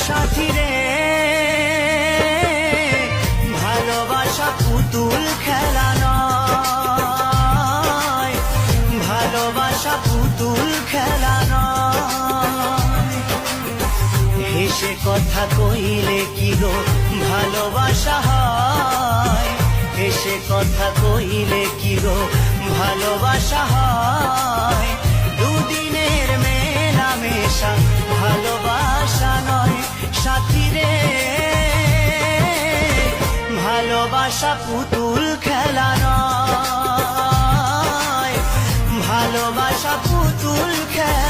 সাথী রে, ভালোবাসা পুতুল খেলা নয়, ভালোবাসা পুতুল খেলা নয়। হেসে কথা কইলে কি গো ভালোবাসা হয়, হেসে কথা কইলে কি গো ভালোবাসা হয়। দুদিনের মেলামেশা ভালোবাসা নয় সাথী রে, ভালোবাসা পুতুল খেলা নয়, ভালোবাসা পুতুল খেলা।